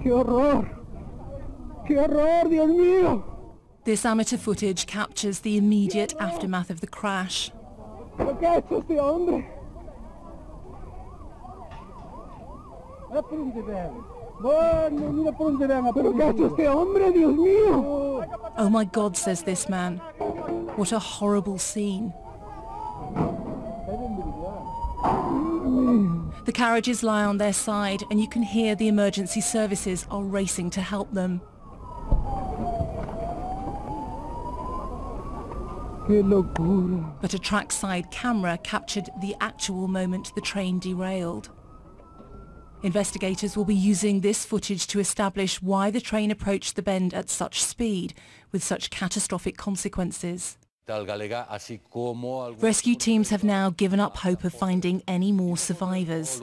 ¡Qué horror! ¡Qué horror, Dios mío! This amateur footage captures the immediate aftermath of the crash. ¿Pero qué ha hecho este hombre? ¿Pero qué ha hecho este hombre, Dios mío? Oh my God, says this man. What a horrible scene. The carriages lie on their side and you can hear the emergency services are racing to help them. ¡Qué locura! But a trackside camera captured the actual moment the train derailed. Investigators will be using this footage to establish why the train approached the bend at such speed, with such catastrophic consequences. Rescue teams have now given up hope of finding any more survivors.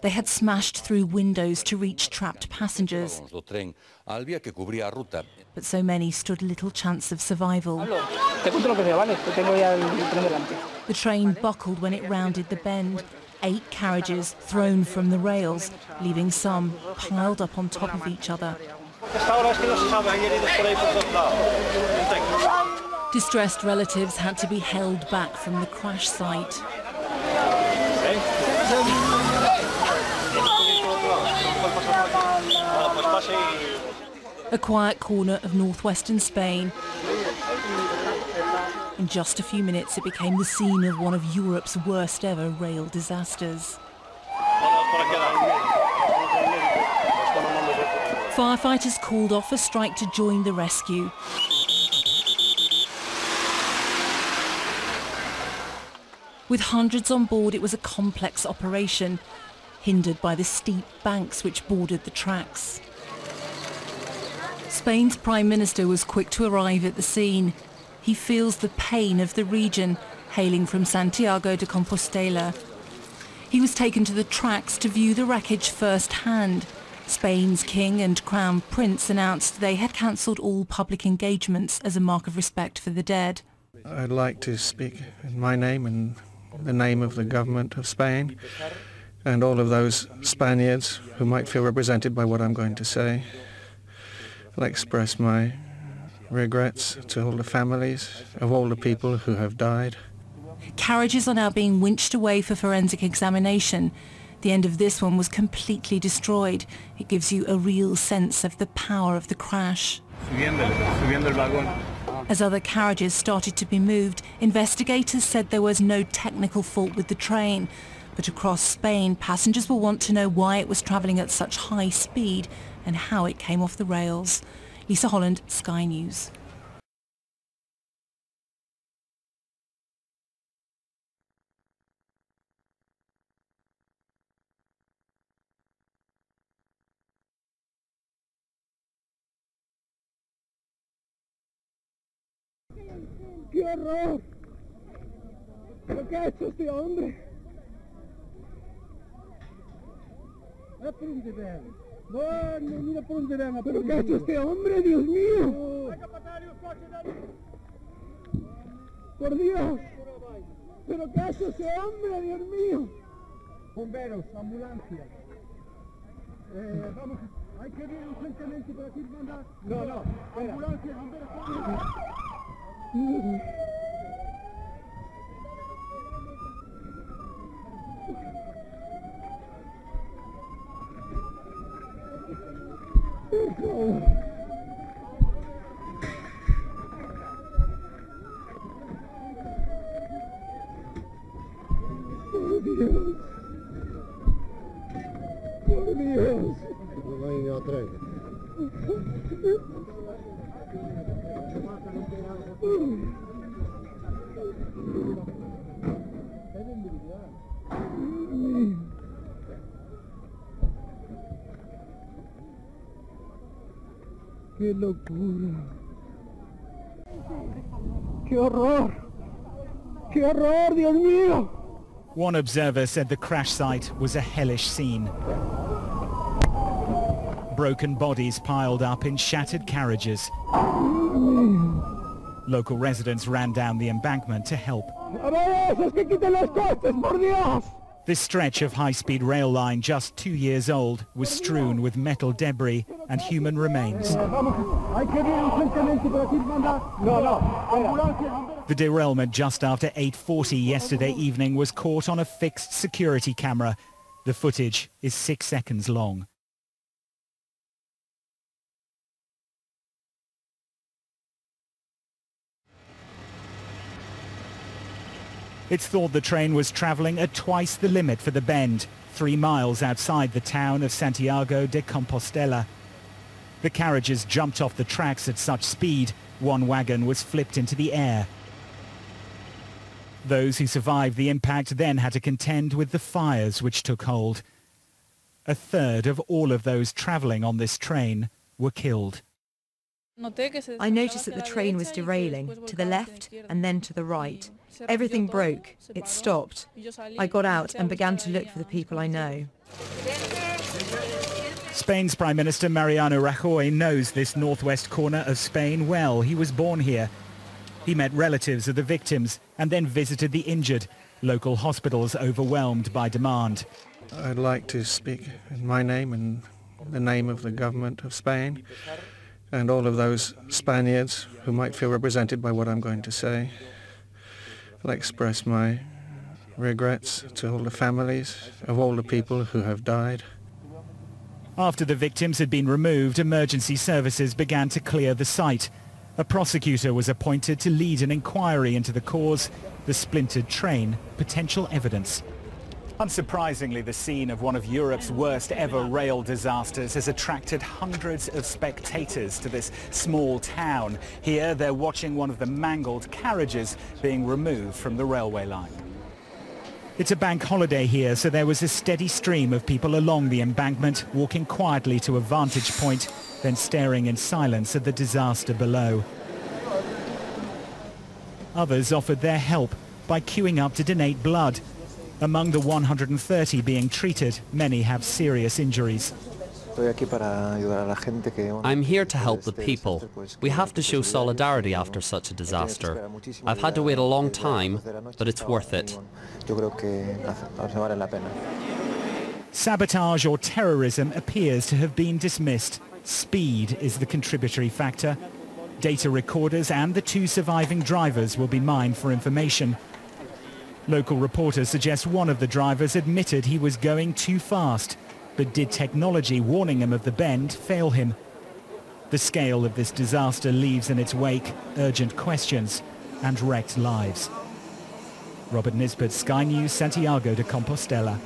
They had smashed through windows to reach trapped passengers, but so many stood little chance of survival. The train buckled when it rounded the bend. 8 carriages thrown from the rails, leaving some piled up on top of each other. Distressed relatives had to be held back from the crash site. A quiet corner of northwestern Spain. In just a few minutes, it became the scene of one of Europe's worst ever rail disasters. Firefighters called off a strike to join the rescue. With hundreds on board, it was a complex operation, hindered by the steep banks which bordered the tracks. Spain's Prime Minister was quick to arrive at the scene. He feels the pain of the region, hailing from Santiago de Compostela. He was taken to the tracks to view the wreckage firsthand. Spain's King and Crown Prince announced they had cancelled all public engagements as a mark of respect for the dead. I'd like to speak in my name and the name of the government of Spain and all of those Spaniards who might feel represented by what I'm going to say. I'll express my regrets to all the families of all the people who have died. Carriages are now being winched away for forensic examination. The end of this one was completely destroyed. It gives you a real sense of the power of the crash. As other carriages started to be moved, investigators said there was no technical fault with the train. But across Spain, passengers will want to know why it was travelling at such high speed and how it came off the rails. Lisa Holland, Sky News. ¡Qué horror! ¿Pero qué ha hecho este hombre? ¿Pero qué ha hecho este hombre, Dios mío? ¡Por Dios! ¿Pero qué ha hecho este hombre, Dios mío? Bomberos, ambulancia. Vamos, hay que ir urgentemente por aquí, manda. No, ambulancia, bomberos. Por Dios. Por Dios. No hay ni otra. ¡Qué locura! ¡Qué horror! ¡Qué horror, Dios mío! One observer said the crash site was a hellish scene. Broken bodies piled up in shattered carriages. Local residents ran down the embankment to help. This stretch of high-speed rail line, just 2 years old, was strewn with metal debris and human remains. The derailment just after 8:40 yesterday evening was caught on a fixed security camera. The footage is 6 seconds long. It's thought the train was travelling at twice the limit for the bend, 3 miles outside the town of Santiago de Compostela. The carriages jumped off the tracks at such speed, one wagon was flipped into the air. Those who survived the impact then had to contend with the fires which took hold. A third of all of those travelling on this train were killed. I noticed that the train was derailing to the left and then to the right. Everything broke. It stopped. I got out and began to look for the people I know. Spain's Prime Minister Mariano Rajoy knows this northwest corner of Spain well. He was born here. He met relatives of the victims and then visited the injured. Local hospitals overwhelmed by demand. I'd like to speak in my name and the name of the government of Spain and all of those Spaniards who might feel represented by what I'm going to say. I'll express my regrets to all the families of all the people who have died. After the victims had been removed, emergency services began to clear the site. A prosecutor was appointed to lead an inquiry into the cause, the splintered train, potential evidence. Unsurprisingly, the scene of one of Europe's worst ever rail disasters has attracted hundreds of spectators to this small town. Here they're watching one of the mangled carriages being removed from the railway line. It's a bank holiday here, so there was a steady stream of people along the embankment, walking quietly to a vantage point, then staring in silence at the disaster below. Others offered their help by queuing up to donate blood. Among the 130 being treated, many have serious injuries. I'm here to help the people. We have to show solidarity after such a disaster. I've had to wait a long time, but it's worth it. Sabotage or terrorism appears to have been dismissed. Speed is the contributory factor. Data recorders and the 2 surviving drivers will be mined for information. Local reporters suggest one of the drivers admitted he was going too fast, but did technology warning him of the bend fail him? The scale of this disaster leaves in its wake urgent questions and wrecked lives. Robert Nisbet, Sky News, Santiago de Compostela.